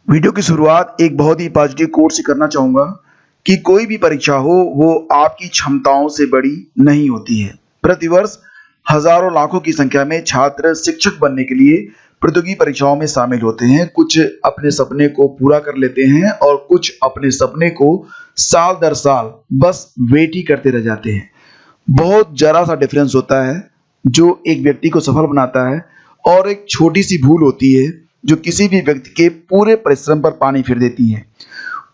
Video की शुरुआत एक बहुत ही पॉजिटिव कोट से करना चाहूँगा कि कोई भी परीक्षा हो वो आपकी क्षमताओं से बड़ी नहीं होती है। प्रतिवर्ष हजारों लाखों की संख्या में छात्र शिक्षक बनने के लिए प्रतियोगी परीक्षाओं में शामिल होते हैं। कुछ अपने सपने को पूरा कर लेते हैं और कुछ अपने सपने को साल दर साल बस वेट ही करते रह जाते हैं। बहुत जरा सा डिफरेंस होता है जो एक व्यक्ति को सफल बनाता है और एक छोटी सी भूल होती है जो किसी भी व्यक्ति के पूरे परिश्रम पर पानी फिर देती है।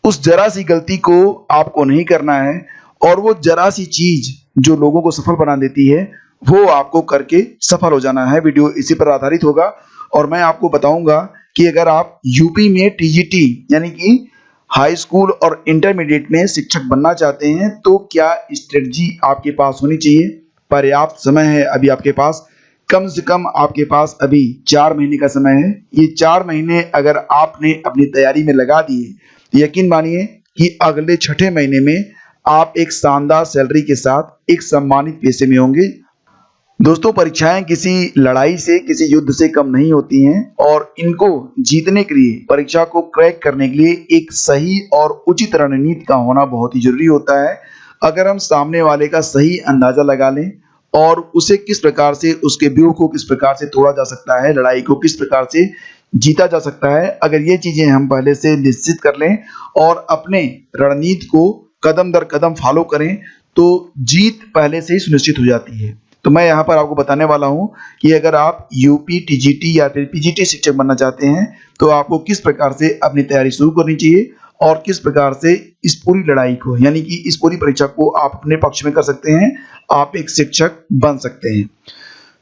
उस जरा सी गलती को आपको नहीं करना है और वो जरा सी चीज जो लोगों को सफल बना देती है वो आपको करके सफल हो जाना है। वीडियो इसी पर आधारित होगा और मैं आपको बताऊंगा कि अगर आप यूपी में टीजीटी यानी कि हाई स्कूल और इंटरमीडिएट में शिक्षक बनना चाहते हैं तो क्या स्ट्रेटजी आपके पास होनी चाहिए। पर्याप्त समय है अभी आपके पास, कम से कम आपके पास अभी 4 महीने का समय है। ये 4 महीने अगर आपने अपनी तैयारी में लगा दिए तो यकीन मानिए कि अगले 6ठे महीने में आप एक शानदार सैलरी के साथ एक सम्मानित पेशे में होंगे। दोस्तों, परीक्षाएं किसी लड़ाई से, किसी युद्ध से कम नहीं होती हैं और इनको जीतने के लिए, परीक्षा को क्रैक करने के लिए एक सही और उचित रणनीति का होना बहुत ही जरूरी होता है। अगर हम सामने वाले का सही अंदाजा लगा लें और उसे किस प्रकार से, उसके व्यूह को किस प्रकार से तोड़ा जा सकता है, लड़ाई को किस प्रकार से जीता जा सकता है, अगर ये चीजें हम पहले से निश्चित कर लें और अपने रणनीति को कदम दर कदम फॉलो करें तो जीत पहले से ही सुनिश्चित हो जाती है। तो मैं यहाँ पर आपको बताने वाला हूँ कि अगर आप यूपी टीजीटी या फिर पीजीटी शिक्षक बनना चाहते हैं तो आपको किस प्रकार से अपनी तैयारी शुरू करनी चाहिए और किस प्रकार से इस पूरी लड़ाई को, यानी कि इस पूरी परीक्षा को आप अपने पक्ष में कर सकते हैं, आप एक शिक्षक बन सकते हैं।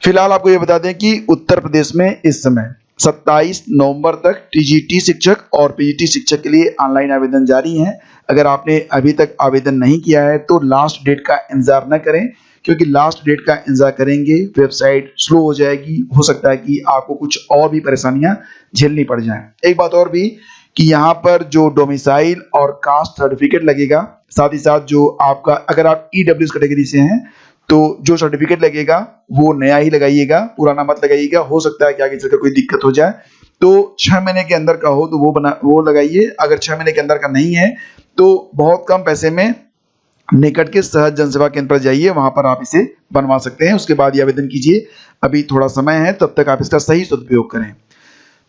फिलहाल आपको ये बता दें कि उत्तर प्रदेश में इस समय 27 नवंबर तक टीजीटी शिक्षक और पीजीटी शिक्षक के लिए ऑनलाइन आवेदन जारी है। अगर आपने अभी तक आवेदन नहीं किया है तो लास्ट डेट का इंतजार न करें, क्योंकि लास्ट डेट का इंतजार करेंगे वेबसाइट स्लो हो जाएगी, हो सकता है कि आपको कुछ और भी परेशानियां झेलनी पड़ जाएं। एक बात और भी कि यहाँ पर जो डोमिसाइल और कास्ट सर्टिफिकेट लगेगा, साथ ही साथ जो आपका, अगर आप ईडब्ल्यूएस कैटेगरी से हैं तो जो सर्टिफिकेट लगेगा वो नया ही लगाइएगा, पुराना मत लगाइएगा। हो सकता है कि आगे चलकर कोई दिक्कत हो जाए, तो 6 महीने के अंदर का हो तो वो लगाइए। अगर 6 महीने के अंदर का नहीं है तो बहुत कम पैसे में निकट के सहज जन सेवा केंद्र पर जाइए, वहां पर आप इसे बनवा सकते हैं। उसके बाद ये आवेदन कीजिए, अभी थोड़ा समय है, तब तक आप इसका सही सदुपयोग करें।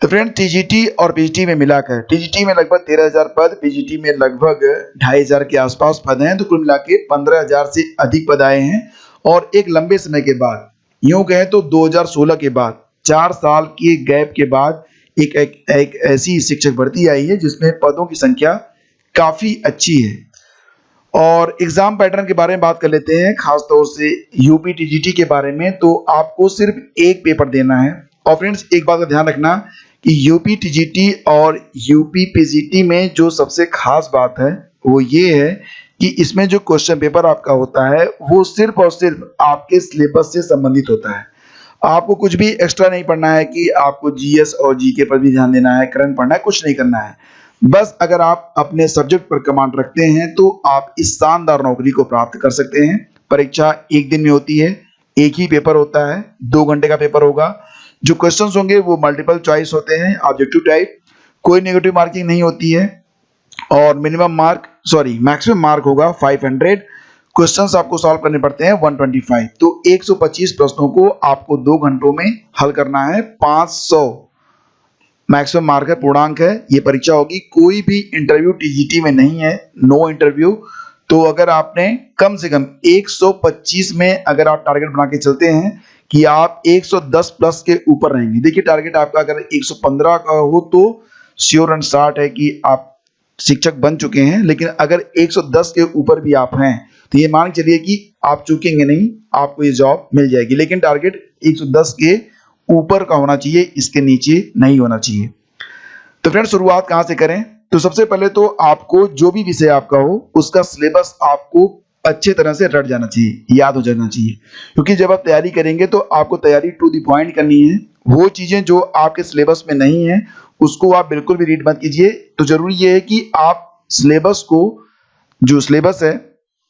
तो फ्रेंड, टीजीटी और पीजीटी में मिलाकर, टीजीटी में लगभग 13,000 पद, पीजीटी में लगभग 2,500 के आसपास पद हैं, तो कुल मिला के 15,000 से अधिक पद आए हैं। और एक लंबे समय के बाद, यूं कहें तो 2016 के बाद, 4 साल के गैप के बाद एक ऐसी शिक्षक भर्ती आई है जिसमें पदों की संख्या काफी अच्छी है। और एग्जाम पैटर्न के बारे में बात कर लेते हैं, खासतौर से यूपी टीजीटी के बारे में। तो आपको सिर्फ एक पेपर देना है। और फ्रेंड्स, एक बात का ध्यान रखना कि यूपी टीजीटी और यूपी पीजीटी में जो सबसे खास बात है वो ये है कि इसमें जो क्वेश्चन पेपर आपका होता है वो सिर्फ और सिर्फ आपके सिलेबस से संबंधित होता है। आपको कुछ भी एक्स्ट्रा नहीं पढ़ना है कि आपको जीएस और जीके पर भी ध्यान देना है, करंट पढ़ना है, कुछ नहीं करना है। बस अगर आप अपने सब्जेक्ट पर कमांड रखते हैं तो आप इस शानदार नौकरी को प्राप्त कर सकते हैं। परीक्षा एक दिन में होती है, एक ही पेपर होता है, 2 घंटे का पेपर होगा। जो क्वेश्चंस होंगे वो मल्टीपल चॉइस होते हैं, ऑब्जेक्टिव टाइप, कोई नेगेटिव मार्किंग नहीं होती है और मैक्सिमम मार्क होगा 500। क्वेश्चंस आपको सॉल्व करने पड़ते हैं 125। तो 125 प्रश्नों को आपको 2 घंटों में हल करना है। 500 मैक्सिमम मार्क है, पूर्णांक है। ये परीक्षा होगी, कोई भी इंटरव्यू टीजीटी में नहीं है, नो इंटरव्यू। तो अगर आपने कम से कम 125 में अगर आप टारगेट बना के चलते हैं कि आप 110 प्लस के ऊपर रहेंगे, देखिए टारगेट आपका अगर 115 का हो तो श्योर एंड शार्ट है कि आप शिक्षक बन चुके हैं। लेकिन अगर 110 के ऊपर भी आप हैं तो ये मान चलिए कि आप चूकेंगे नहीं, आपको ये जॉब मिल जाएगी। लेकिन टारगेट 110 के ऊपर का होना चाहिए, इसके नीचे नहीं होना चाहिए। तो फ्रेंड, शुरुआत कहां से करें? तो सबसे पहले तो आपको जो भी विषय आपका हो उसका सिलेबस आपको अच्छे तरह से रट जाना चाहिए, याद हो जाना चाहिए। क्योंकि जब आप तैयारी करेंगे तो आपको तैयारी टू द पॉइंट करनी है। वो चीजें जो आपके सिलेबस में नहीं है उसको आप बिल्कुल भी रीड मत कीजिए। तो जरूरी ये है कि आप सिलेबस को, जो सिलेबस है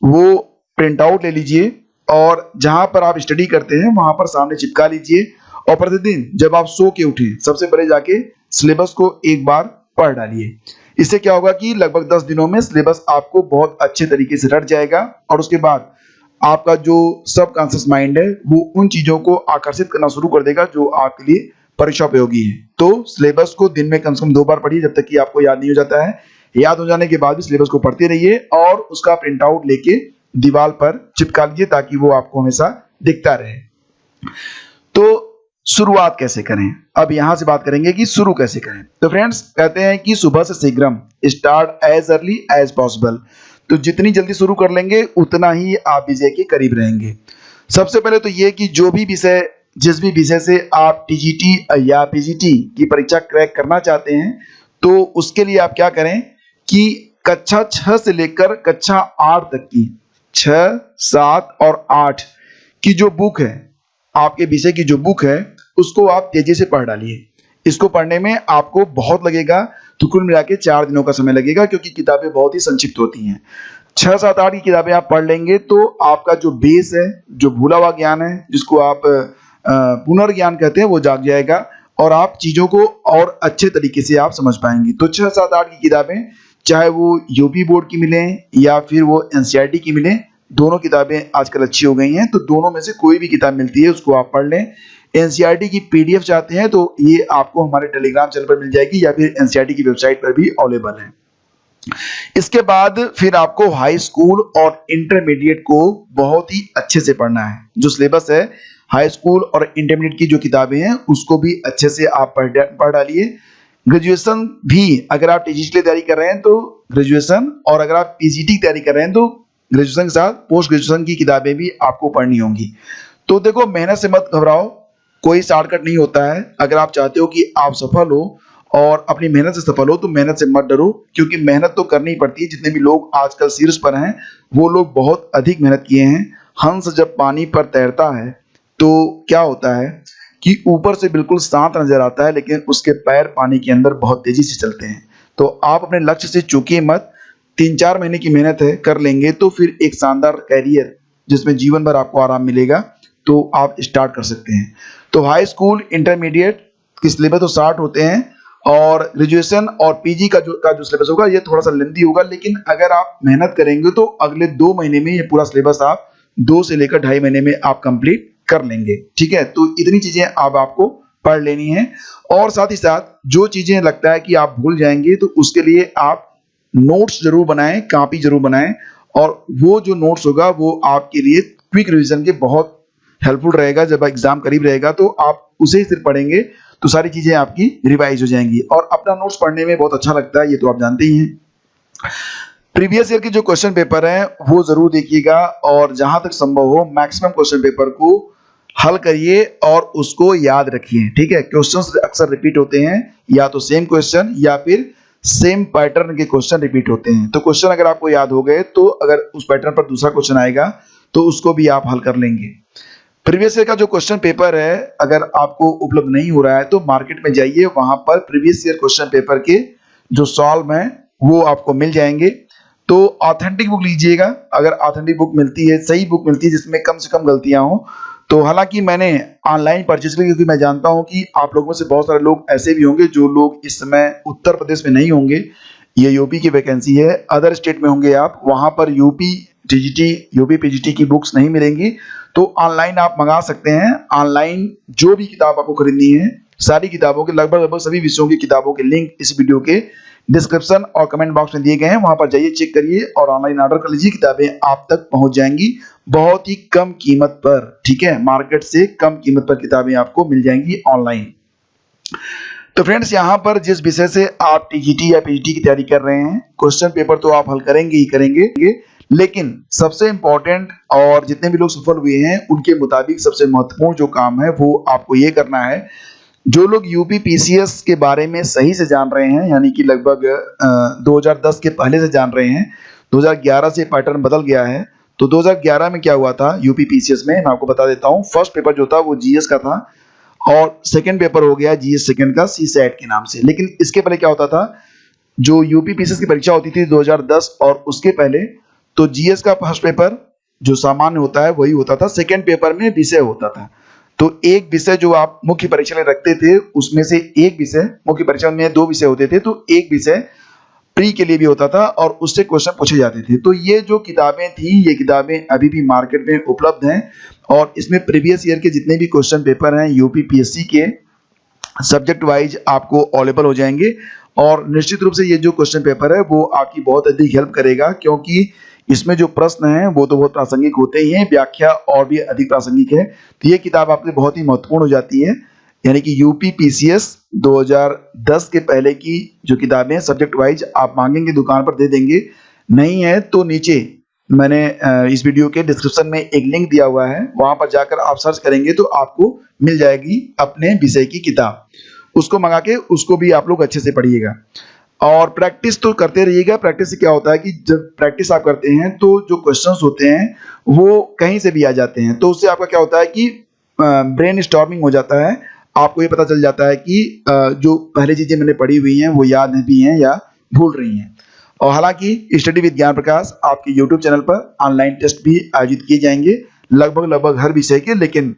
वो प्रिंट आउट ले लीजिए और जहां पर आप स्टडी करते हैं वहां पर सामने चिपका लीजिए। और प्रतिदिन जब आप सो के उठें, सबसे पहले जाके सिलेबस को एक बार पढ़ डालिए। इससे क्या होगा कि लगभग 10 दिनों में सिलेबस आपको बहुत अच्छे तरीके से रट जाएगा और उसके बाद आपका जो सबकॉन्शियस माइंड है वो उन चीजों को आकर्षित करना शुरू कर देगा जो आपके लिए परीक्षा उपयोगी है। तो सिलेबस को दिन में कम से कम 2 बार पढ़िए जब तक कि आपको याद नहीं हो जाता है। याद हो जाने के बाद भी सिलेबस को पढ़ते रहिए और उसका प्रिंट आउट लेके दीवार पर चिपका लीजिए ताकि वो आपको हमेशा दिखता रहे। तो शुरुआत कैसे करें, अब यहां से बात करेंगे कि शुरू कैसे करें। तो फ्रेंड्स कहते हैं कि सुबह से शीघ्रम, start as early as possible. तो जितनी जल्दी शुरू कर लेंगे उतना ही आप विजय के करीब रहेंगे। सबसे पहले तो ये कि जो भी विषय, जिस भी विषय से आप टीजीटी या पीजीटी की परीक्षा क्रैक करना चाहते हैं, तो उसके लिए आप क्या करें कि कक्षा 6 से लेकर कक्षा 8 तक की, 6, 7 और 8 की जो बुक है, आपके विषय की जो बुक है उसको आप तेजी से पढ़ डालिए। इसको पढ़ने में आपको बहुत लगेगा, तो कुल मिला के 4 दिनों का समय लगेगा क्योंकि किताबें बहुत ही संक्षिप्त होती हैं। 6, 7, 8 की किताबें आप पढ़ लेंगे तो आपका जो बेस है, जो भूला हुआ ज्ञान है, जिसको आप पुनर्ज्ञान कहते हैं, वो जाग जाएगा और आप चीजों को और अच्छे तरीके से आप समझ पाएंगे। तो 6, 7, 8 की किताबें चाहे वो यूपी बोर्ड की मिले या फिर वो एनसीईआरटी की मिले, दोनों किताबें आजकल अच्छी हो गई हैं, तो दोनों में से कोई भी किताब मिलती है उसको आप पढ़ लें। एनसीईआरटी की पीडीएफ चाहते हैं तो ये आपको हमारे टेलीग्राम चैनल पर मिल जाएगी या फिर एनसीईआरटी की वेबसाइट पर भी अवेलेबल है। इसके बाद फिर आपको हाई स्कूल और इंटरमीडिएट को बहुत ही अच्छे से पढ़ना है। जो सिलेबस है हाई स्कूल और इंटरमीडिएट की जो किताबें हैं उसको भी अच्छे से आप पढ़ डालिए। ग्रेजुएशन भी, अगर आप टीजीटी की तैयारी कर रहे हैं तो ग्रेजुएशन, और अगर आप पीजीटी की तैयारी कर रहे हैं तो ग्रेजुएशन के साथ पोस्ट ग्रेजुएशन की किताबें भी आपको पढ़नी होंगी। तो देखो, मेहनत से मत घबराओ, कोई शॉर्टकट नहीं होता है। अगर आप चाहते हो कि आप सफल हो और अपनी मेहनत से सफल हो तो मेहनत से मत डरो, क्योंकि मेहनत तो करनी पड़ती है। जितने भी लोग आजकल शीर्ष पर हैं वो लोग बहुत अधिक मेहनत किए हैं। हंस जब पानी पर तैरता है तो क्या होता है कि ऊपर से बिल्कुल शांत नजर आता है लेकिन उसके पैर पानी के अंदर बहुत तेजी से चलते हैं। तो आप अपने लक्ष्य से चूकिए मत। 3-4 महीने की मेहनत है, कर लेंगे तो फिर एक शानदार कैरियर जिसमें जीवन भर आपको आराम मिलेगा, तो आप स्टार्ट कर सकते हैं। तो हाई स्कूल, इंटरमीडिएट के सिलेबस तो 60 होते हैं और ग्रेजुएशन और पीजी का जो सिलेबस होगा ये थोड़ा सा लेंथी होगा, लेकिन अगर आप मेहनत करेंगे तो अगले 2 महीने में ये पूरा सिलेबस आप 2 से लेकर 2.5 महीने में आप कंप्लीट कर लेंगे। ठीक है, तो इतनी चीजें अब आपको पढ़ लेनी है और साथ ही साथ जो चीजें लगता है कि आप भूल जाएंगे तो उसके लिए आप नोट्स जरूर बनाएं, कॉपी जरूर बनाएं, और वो जो नोट्स होगा वो आपके लिए क्विक रिवीजन के बहुत हेल्पफुल रहेगा। जब एग्जाम करीब रहेगा तो आप उसे सिर्फ पढ़ेंगे तो सारी चीजें आपकी रिवाइज हो जाएंगी। और अपना नोट्स पढ़ने में बहुत अच्छा लगता है, ये तो आप जानते ही हैं। प्रीवियस ईयर के जो क्वेश्चन पेपर है वो जरूर देखिएगा और जहां तक संभव हो मैक्सिमम क्वेश्चन पेपर को हल करिए और उसको याद रखिए। ठीक है, क्वेश्चंस अक्सर रिपीट होते हैं, या तो सेम क्वेश्चन या फिर सेम पैटर्न के क्वेश्चन रिपीट होते हैं। तो क्वेश्चन अगर आपको याद हो गए तो अगर उस पैटर्न पर दूसरा क्वेश्चन आएगा तो उसको भी आप हल कर लेंगे। प्रीवियस ईयर का जो क्वेश्चन पेपर है अगर आपको उपलब्ध नहीं हो रहा है तो मार्केट में जाइए, वहां पर प्रीवियस ईयर क्वेश्चन पेपर के जो सॉल्व हैं वो आपको मिल जाएंगे। तो ऑथेंटिक बुक लीजिएगा, अगर ऑथेंटिक बुक मिलती है, सही बुक मिलती है जिसमें कम से कम गलतियां हो। तो हालांकि मैंने ऑनलाइन परचेज की, क्योंकि मैं जानता हूं कि आप लोगों में से बहुत सारे लोग ऐसे भी होंगे जो लोग इस समय उत्तर प्रदेश में नहीं होंगे। ये यूपी की वैकेंसी है, अदर स्टेट में होंगे आप, वहां पर यूपी टीजीटी, यूपी पीजीटी की बुक्स नहीं मिलेंगी, तो ऑनलाइन आप मंगा सकते हैं। ऑनलाइन जो भी किताब आपको खरीदनी है, सारी किताबों के लगभग सभी विषयों की किताबों के लिंक इस वीडियो के डिस्क्रिप्शन और कमेंट बॉक्स में दिए गए हैं, वहां पर जाइए, चेक करिए और ऑनलाइन ऑर्डर कर लीजिए। किताबें आप तक पहुंच जाएंगी बहुत ही कम कीमत पर। ठीक है, मार्केट से कम कीमत पर किताबें आपको मिल जाएंगी ऑनलाइन। तो फ्रेंड्स, यहाँ पर जिस विषय से आप टीजीटी या पीजीटी की तैयारी कर रहे हैं, क्वेश्चन पेपर तो आप हल करेंगे ही करेंगे, लेकिन सबसे इंपॉर्टेंट और जितने भी लोग सफल हुए हैं उनके मुताबिक सबसे महत्वपूर्ण जो काम है वो आपको ये करना है। जो लोग यूपी पीसीएस के बारे में सही से जान रहे हैं, यानी कि लगभग 2010 के पहले से जान रहे हैं, 2011 से पैटर्न बदल गया है। तो 2011 में क्या हुआ था यूपी पीसीएस में, मैं आपको बता देता हूँ। फर्स्ट पेपर जो था वो जीएस का था और सेकंड पेपर हो गया जीएस सेकंड का सीसैट के नाम से। लेकिन इसके पहले क्या होता था, जो यूपी पीसीएस की परीक्षा होती थी 2010 और उसके पहले, तो जीएस का फर्स्ट पेपर जो सामान्य होता है वही होता था, सेकंड पेपर में विषय होता था। तो एक विषय जो आप मुख्य परीक्षा में रखते थे उसमें से एक विषय, मुख्य परीक्षा में 2 विषय होते थे, तो एक विषय प्री के लिए भी होता था और उससे क्वेश्चन पूछे जाते थे। तो ये जो किताबें थी, ये किताबें अभी भी मार्केट में उपलब्ध हैं और इसमें प्रीवियस ईयर के जितने भी क्वेश्चन पेपर हैं यूपी पीएससी के सब्जेक्ट वाइज आपको अवेलेबल हो जाएंगे। और निश्चित रूप से ये जो क्वेश्चन पेपर है वो आपकी बहुत अधिक हेल्प करेगा, क्योंकि इसमें जो प्रश्न हैं वो तो बहुत प्रासंगिक होते ही हैं, व्याख्या और भी अधिक प्रासंगिक है। तो ये किताब आपके लिए बहुत ही महत्वपूर्ण हो जाती है। यानी कि यूपी पीसीएस 2010 के पहले की जो किताबें हैं सब्जेक्ट वाइज आप मांगेंगे दुकान पर दे देंगे, नहीं है तो नीचे मैंने इस वीडियो के डिस्क्रिप्शन में एक लिंक दिया हुआ है, वहां पर जाकर आप सर्च करेंगे तो आपको मिल जाएगी अपने विषय की किताब। उसको मंगा के उसको भी आप लोग अच्छे से पढ़िएगा और प्रैक्टिस तो करते रहिएगा। प्रैक्टिस से क्या होता है कि जब प्रैक्टिस आप करते हैं तो जो क्वेश्चंस होते हैं वो कहीं से भी आ जाते हैं, तो उससे आपका क्या होता है कि ब्रेन स्टॉर्मिंग हो जाता है। आपको ये पता चल जाता है कि जो पहले चीजें मैंने पढ़ी हुई हैं वो याद भी हैं या भूल रही हैं। और हालांकि स्टडी विद ज्ञान प्रकाश आपके यूट्यूब चैनल पर ऑनलाइन टेस्ट भी आयोजित किए जाएंगे लगभग हर विषय के, लेकिन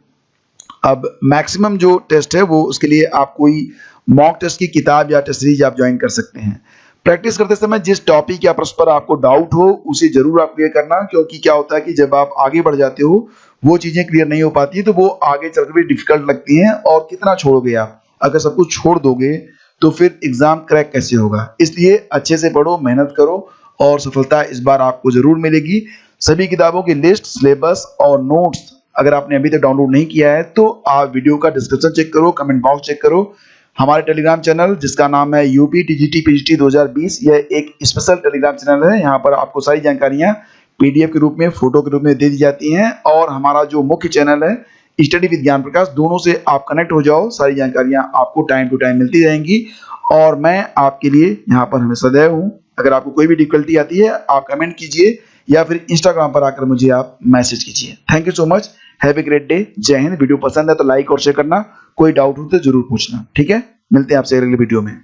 अब मैक्सिमम जो टेस्ट है वो उसके लिए आप कोई मॉक टेस्ट की किताब या टेस्ट सीरीज आप ज्वाइन कर सकते हैं। प्रैक्टिस करते समय जिस टॉपिक या प्रश्न पर आपको डाउट हो उसे जरूर आप क्लियर करना, क्योंकि क्या होता है कि जब आप आगे बढ़ जाते हो वो चीजें क्लियर नहीं हो पाती तो वो आगे चलकर भी डिफिकल्ट लगती हैं। और कितना छोड़ोगे आप, अगर सब कुछ छोड़ दोगे तो फिर एग्जाम क्रैक कैसे होगा। इसलिए अच्छे से पढ़ो, मेहनत करो और सफलता इस बार आपको जरूर मिलेगी। सभी किताबों की लिस्ट, सिलेबस और नोट्स अगर आपने अभी तक डाउनलोड नहीं किया है तो आप वीडियो का डिस्क्रिप्शन चेक करो, कमेंट बॉक्स चेक करो। हमारे टेलीग्राम चैनल जिसका नाम है यूपी टीजीटी पीजीटी 2020, यह एक स्पेशल टेलीग्राम चैनल है। यहाँ पर आपको सारी जानकारियां पीडीएफ के रूप में, फोटो के रूप में दे दी जाती हैं। और हमारा जो मुख्य चैनल है स्टडी विद ज्ञान प्रकाश, दोनों से आप कनेक्ट हो जाओ, सारी जानकारियां आपको टाइम टू टाइम मिलती रहेंगी और मैं आपके लिए यहाँ पर हमेशा सदैव हूँ। अगर आपको कोई भी डिफिकल्टी आती है आप कमेंट कीजिए या फिर इंस्टाग्राम पर आकर मुझे आप मैसेज कीजिए। Thank you so much, have a great day, जय हिंद। वीडियो पसंद है तो लाइक और शेयर करना, कोई डाउट हो तो जरूर पूछना, ठीक है। मिलते हैं आपसे अगले वीडियो में।